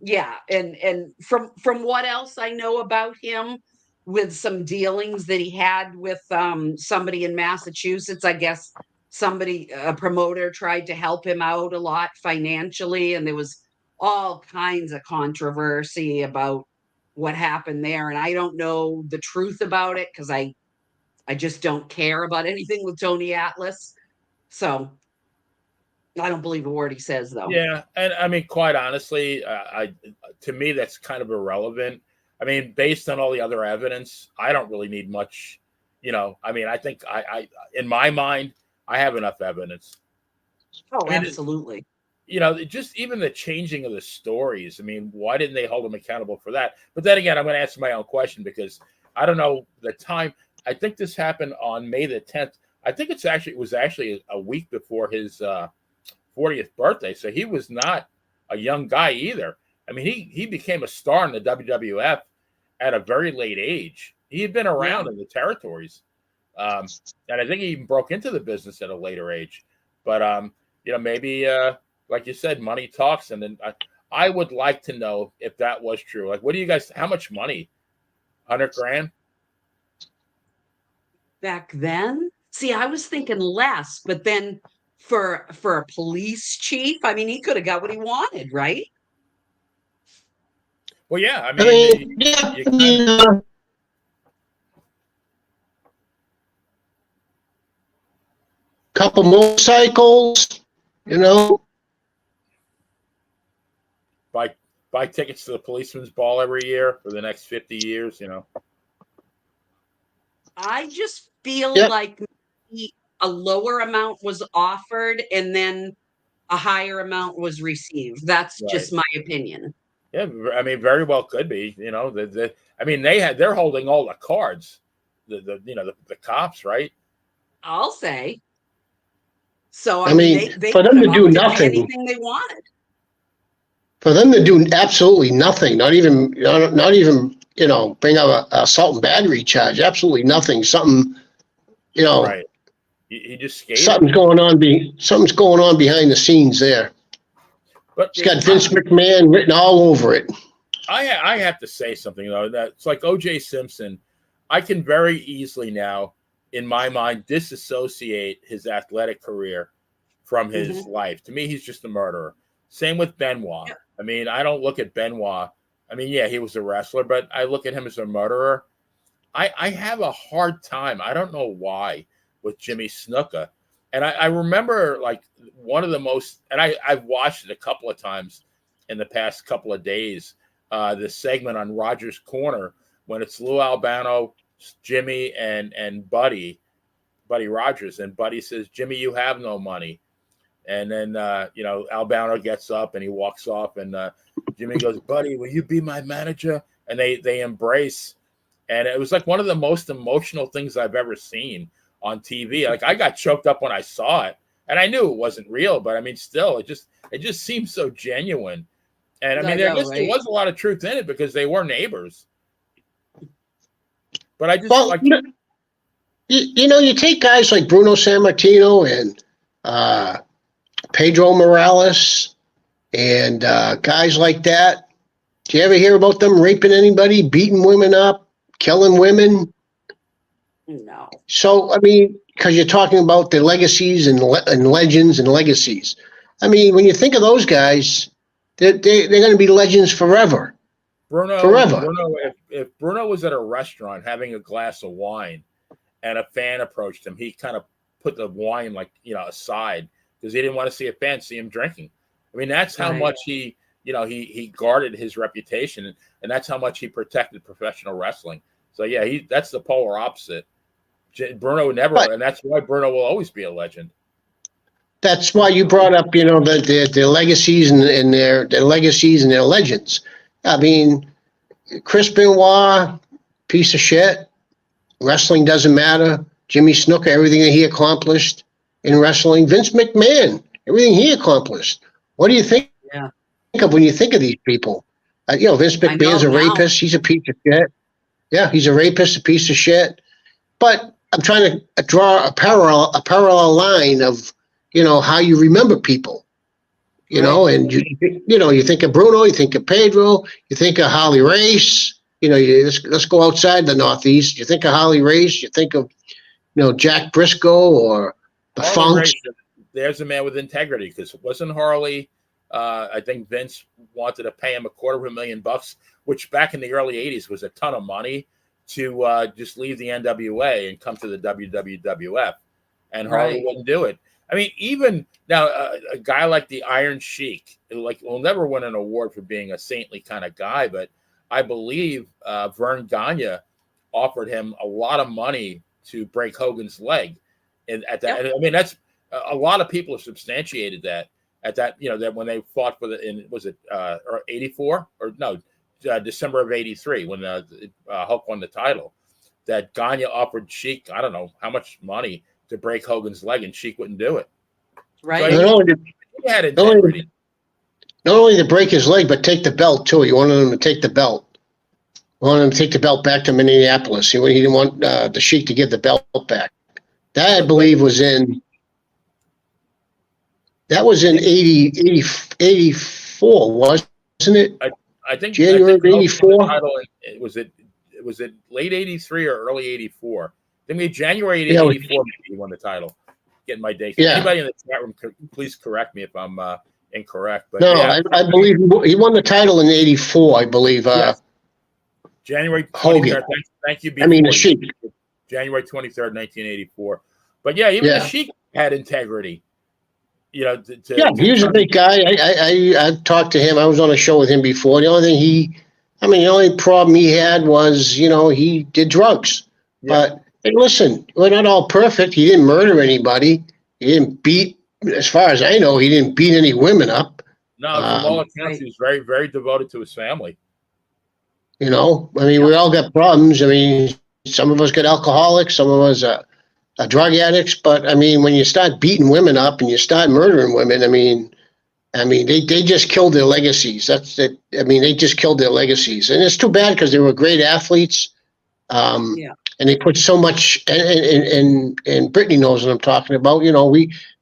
Yeah, and from what else I know about him, with some dealings that he had with somebody in Massachusetts, I guess a promoter tried to help him out a lot financially, and there was all kinds of controversy about what happened there. And I don't know the truth about it because I just don't care about anything with Tony Atlas. So I don't believe a word he says, though. Yeah, and I mean, quite honestly, I to me that's kind of irrelevant. I mean, based on all the other evidence, I don't really need much. I mean, I think in my mind, I have enough evidence. Oh, I mean, absolutely. Just even the changing of the stories. I mean, why didn't they hold him accountable for that? But then again, I'm going to answer my own question because I don't know the time. I think this happened on May the 10th. I think it was actually a week before his 40th birthday. So he was not a young guy either. I mean, he became a star in the WWF at a very late age. He had been around in the territories. And I think he even broke into the business at a later age. But, maybe, like you said, money talks. And then I would like to know if that was true. Like, how much money? 100 grand? Back then? See, I was thinking less, but then for a police chief, I mean, he could have got what he wanted, right? Well, yeah. I I mean, mean, yeah, you I kind of, mean, couple motorcycles, you know. buy tickets to the policeman's ball every year for the next 50 years. I just feel Yep. like maybe a lower amount was offered and then a higher amount was received. That's Right. just my opinion. Yeah, I mean, very well could be. I mean, they're holding all the cards. The cops, right? I'll say. So I I mean, mean, they for could them have to do upped it to nothing, anything they wanted. for them to do absolutely nothing, not even bring up a assault and battery charge, absolutely nothing. Something, Right. He just skated. something's going on behind the scenes there. But It's got Vince McMahon written all over it. I have to say something though. That it's like O.J. Simpson. I can very easily now, in my mind, disassociate his athletic career from his life. To me, he's just a murderer. Same with Benoit. Yeah. I mean, I don't look at Benoit. I mean, yeah, he was a wrestler, but I look at him as a murderer. I have a hard time. I don't know why with Jimmy Snuka. And I remember like one of the most, and I've watched it a couple of times in the past couple of days, this segment on Rogers Corner when it's Lou Albano, Jimmy, and Buddy Rogers. And Buddy says, "Jimmy, you have no money." And then, Albano gets up and he walks off and Jimmy goes, "Buddy, will you be my manager?" And they embrace. And it was like one of the most emotional things I've ever seen on TV. Like I got choked up when I saw it, and I knew it wasn't real, but I mean, still, it just seems so genuine. And I mean, there was a lot of truth in it because they were neighbors. But I just you take guys like Bruno Sammartino and Pedro Morales and guys like that. Do you ever hear about them raping anybody, beating women up, killing women? No. So, I mean, because you're talking about the legacies and legends and legacies. I mean, when you think of those guys, they're going to be legends forever. Forever. If Bruno was at a restaurant having a glass of wine and a fan approached him, he kind of put the wine aside because he didn't want to see a fan see him drinking. I mean, that's how much he guarded his reputation, and that's how much he protected professional wrestling. So yeah, that's the polar opposite. Bruno never, But and that's why Bruno will always be a legend. that's why you brought up, the legacies and their legacies and their legends. I mean, Chris Benoit, piece of shit. Wrestling doesn't matter. Jimmy Snuka, everything that he accomplished in wrestling. Vince McMahon, everything he accomplished. What do you think of when you think of these people? Vince McMahon's a rapist. He's a piece of shit. Yeah, he's a rapist, a piece of shit. But I'm trying to draw a parallel line of, how you remember people. And you think of Bruno, you think of Pedro, you think of Harley Race. Let's go outside the Northeast. You think of Harley Race, you think of, Jack Briscoe or the Funks. There's a man with integrity, because it wasn't Harley. I think Vince wanted to pay him $250,000, which back in the early 80s was a ton of money, to just leave the NWA and come to the WWF. And Harley wouldn't do it. I mean, even now, a guy like the Iron Sheik, will never win an award for being a saintly kind of guy, but I believe Vern Gagne offered him a lot of money to break Hogan's leg. And at that, I mean, that's a lot of people have substantiated that at that, that when they fought for was it 84 or no, December of 83, when Hulk won the title, that Gagne offered Sheik, I don't know how much money to break Hogan's leg, and Sheik wouldn't do it. Right. So he had integrity. Not only to break his leg, but take the belt too. He wanted him to take the belt. He wanted him to take the belt back to Minneapolis. He didn't want the Sheik to give the belt back. That, I believe, was in 84, wasn't it? I think January of 84. Was it late 83 or early 84? I think January 84 he won the title. Getting my date. Yeah. Anybody in the chat room, please correct me if I'm incorrect. But no, yeah. I believe he won the title in 84, I believe. January 23rd. Hogan. Thank you. I mean, the Sheik. January 23rd, 1984. But yeah, even the Sheik had integrity. He was a big guy. I talked to him. I was on a show with him before. The only problem he had was, he did drugs. Yeah. But hey, listen, we're not all perfect. He didn't murder anybody. He didn't beat, as far as I know, he didn't beat any women up. No, from all accounts, he was very, very devoted to his family. We all got problems. I mean, some of us got alcoholics, some of us are drug addicts. But I mean, when you start beating women up and you start murdering women, they just killed their legacies. That's it. I mean, they just killed their legacies, and it's too bad because they were great athletes. And they put so much, and Brittany knows what I'm talking about.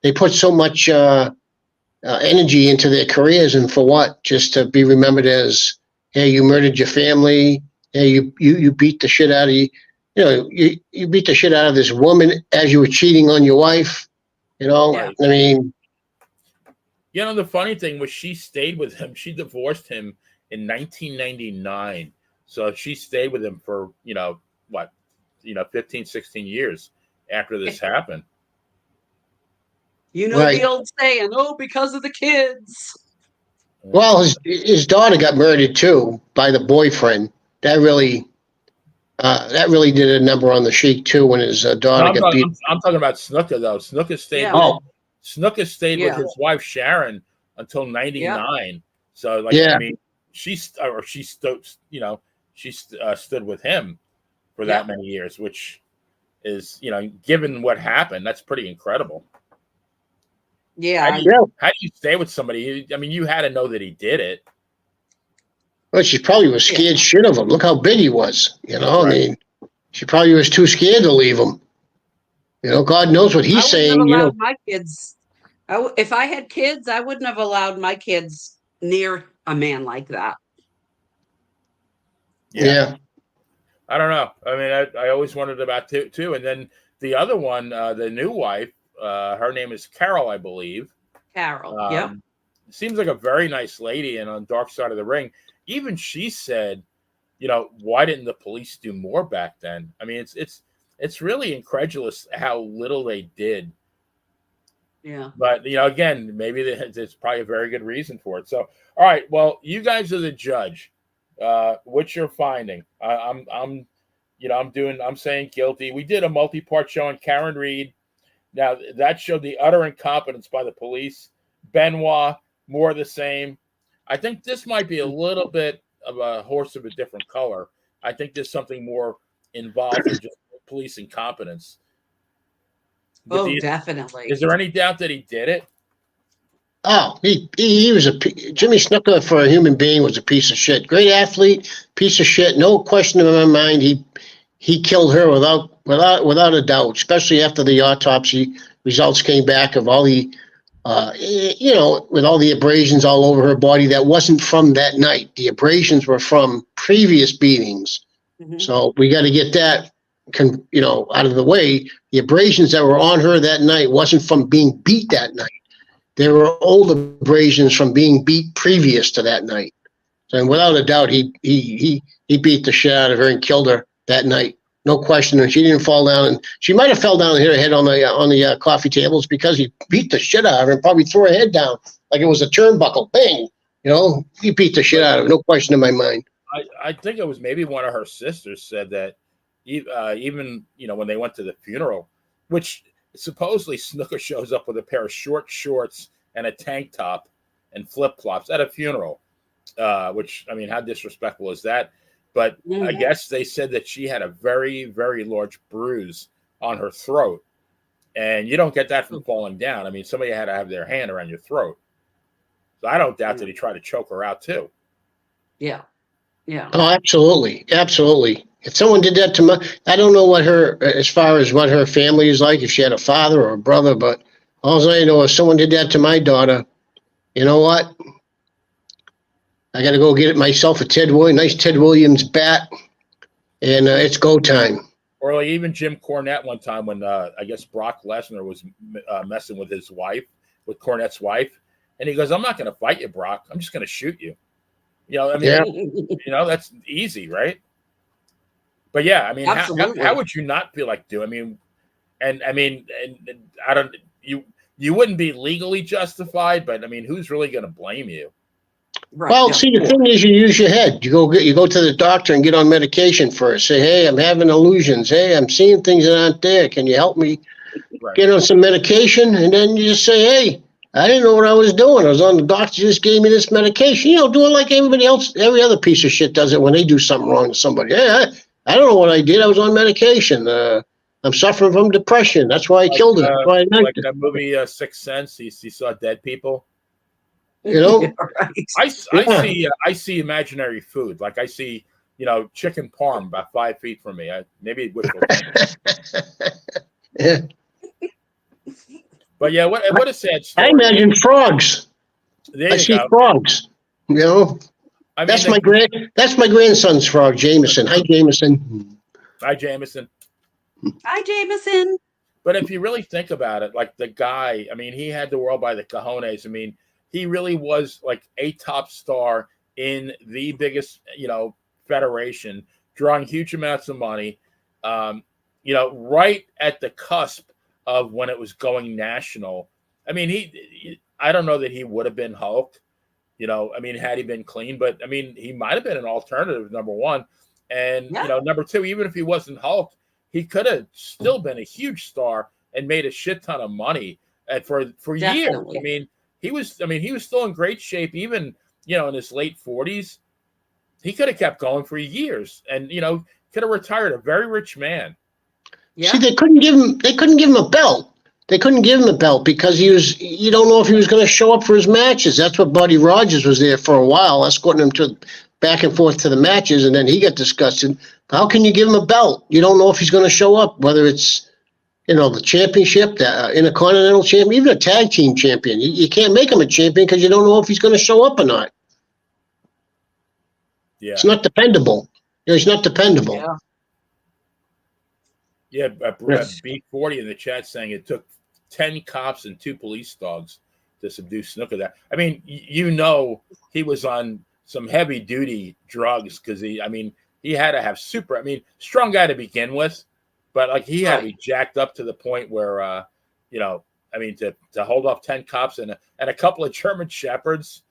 They put so much energy into their careers, and for what? Just to be remembered as, hey, you murdered your family. Hey, you beat the shit out of you. You beat the shit out of this woman as you were cheating on your wife. I mean. The funny thing was, she stayed with him. She divorced him in 1999. So she stayed with him for, 15, 16 years after this happened. The old saying, because of the kids. Well, his daughter got murdered too by the boyfriend. That really did a number on the Sheik too, when his daughter got beat. I'm talking about Snuka though. Snuka stayed. Snuka stayed with his wife Sharon until 99. Yeah. So she stood with him for that many years, which is, given what happened, that's pretty incredible. Yeah. How do you stay with somebody? I mean, you had to know that he did it. Well, she probably was scared shit of him. Look how big he was. Right. I mean, she probably was too scared to leave him. God knows what he's saying. My kids. If I had kids, I wouldn't have allowed my kids near a man like that. Yeah. I don't know. I mean, I always wondered about too. And then the other one, the new wife, her name is Carol, I believe. Carol, seems like a very nice lady, and on Dark Side of the Ring, even she said, why didn't the police do more back then? I mean, it's really incredulous how little they did. Yeah. But again, maybe there's probably a very good reason for it. So, all right, well, you guys are the judge. What you're finding? I'm I'm saying guilty. We did a multi-part show on Karen Reed. Now that showed the utter incompetence by the police. Benoit, more of the same. I think this might be a little bit of a horse of a different color. I think there's something more involved than just police incompetence. But Definitely. Is there any doubt that he did it? Oh, he was Jimmy Snuka for a human being was a piece of shit. Great athlete, piece of shit. No question in my mind. He killed her without a doubt. Especially after the autopsy results came back of all the, with all the abrasions all over her body. That wasn't from that night. The abrasions were from previous beatings. Mm-hmm. So we got to get that, out of the way. The abrasions that were on her that night wasn't from being beat that night. There were old abrasions from being beat previous to that night. And without a doubt, he beat the shit out of her and killed her that night. No question. And she didn't fall down. And she might have fell down and hit her head on the coffee tables because he beat the shit out of her and probably threw her head down like it was a turnbuckle. Bang! He beat the shit out of her. No question in my mind. I think it was maybe one of her sisters said that even when they went to the funeral, which supposedly Snuka shows up with a pair of short shorts and a tank top and flip-flops at a funeral, which, I mean, how disrespectful is that? But I guess they said that she had a very, very large bruise on her throat. And you don't get that from falling down. I mean, somebody had to have their hand around your throat. So I don't doubt that he tried to choke her out too. Yeah. Yeah. Oh, absolutely. Absolutely. If someone did that to I don't know as far as what her family is like, if she had a father or a brother, but all I know is someone did that to my daughter. You know what? I got to go get myself a nice Ted Williams bat, and it's go time. Or like even Jim Cornette one time when I guess Brock Lesnar was messing with his wife, with Cornette's wife, and he goes, "I'm not going to fight you, Brock. I'm just going to shoot you." That's easy, right? But yeah, I mean, how would you not feel like doing? I don't. You wouldn't be legally justified, but I mean, who's really going to blame you? Right. Well, see, the thing is, you use your head. You go to the doctor and get on medication first. Say, hey, I'm having illusions. Hey, I'm seeing things that aren't there. Can you help me get on some medication? And then you just say, hey, I didn't know what I was doing. I was on the doctor just gave me this medication. Do it like everybody else. Every other piece of shit does it when they do something wrong to somebody. Hey, I don't know what I did. I was on medication. I'm suffering from depression. That's why I killed her. That's why like that movie Sixth Sense. He saw dead people. Right. I see imaginary food. Like I see, chicken parm about 5 feet from me. Maybe wishful thinking. Yeah. But yeah, what a sad story. I imagine frogs. I see frogs. I mean, that's my grandson's frog, Jameson. Hi, Jameson. Hi, Jameson. Hi, Jameson. But if you really think about it, like the guy, I mean, he had the world by the cojones. I mean, he really was like a top star in the biggest, federation, drawing huge amounts of money, right at the cusp of when it was going national. I mean, I don't know that he would have been Hulk, had he been clean, but I mean, he might have been an alternative, number one. And, number two, even if he wasn't Hulk, he could have still been a huge star and made a shit ton of money for years. I mean, he was still in great shape, even, in his late 40s. He could have kept going for years and, could have retired a very rich man. Yeah. See, they couldn't give him a belt. They couldn't give him a belt because you don't know if he was going to show up for his matches. That's what Buddy Rogers was there for a while, escorting him back and forth to the matches, and then he got disgusted. How can you give him a belt? You don't know if he's going to show up, whether it's, the championship, the Intercontinental champion, even a tag team champion. You can't make him a champion because you don't know if he's going to show up or not. Yeah. It's not dependable. He's not dependable. Yeah, B40 in the chat saying it took 10 cops and 2 police dogs to subdue Snuka. That, I mean, he was on some heavy duty drugs because he had to have strong guy to begin with, but like he had to be jacked up to the point where, to hold off 10 cops and a couple of German shepherds.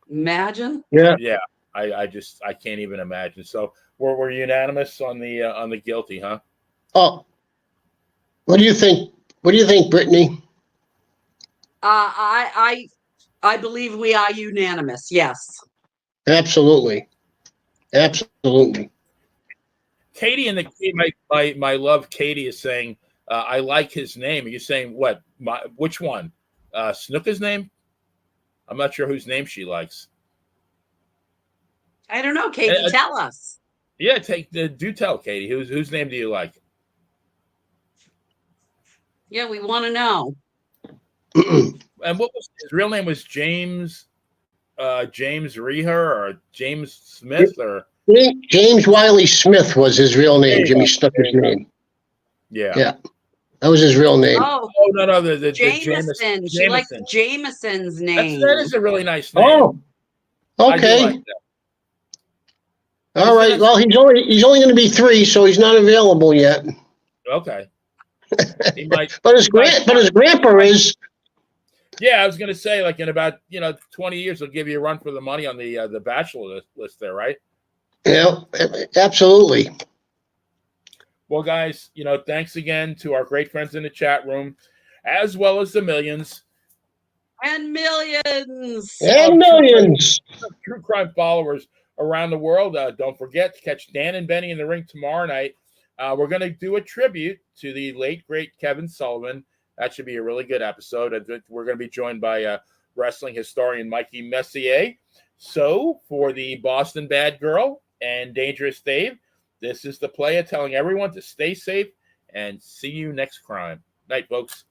Imagine. Yeah. Yeah. I can't even imagine. So we're unanimous on the guilty, huh? Oh, what do you think? What do you think, Brittany? I believe we are unanimous. Yes. Absolutely. Absolutely. Katie in the my love Katie is saying I like his name. Are you saying what? Which one? Snuka's name? I'm not sure whose name she likes. I don't know, Katie. Tell us. Yeah, do tell Katie whose name do you like? Yeah, we want to know. And what was his real name? Was James Reher or James Smith or James Wiley Smith was his real name. Jimmy Snuka's name. Yeah. That was his real name. Oh, no, the Jameson. She likes Jameson's name. That is a really nice name. Oh, okay. Like all right. Well, he's only going to be 3, so he's not available yet. Okay. He might, but his grandpa is. Yeah, I was going to say, like in about 20 years, they'll give you a run for the money on the Bachelor list there, right? Yeah, absolutely. Well, guys, thanks again to our great friends in the chat room, as well as the millions and millions true crime followers around the world. Don't forget to catch Dan and Benny in the ring tomorrow night. We're going to do a tribute to the late, great Kevin Sullivan. That should be a really good episode. We're going to be joined by wrestling historian Mikey Messier. So for the Boston Bad Girl and Dangerous Dave, this is the player telling everyone to stay safe and see you next crime. Night, folks.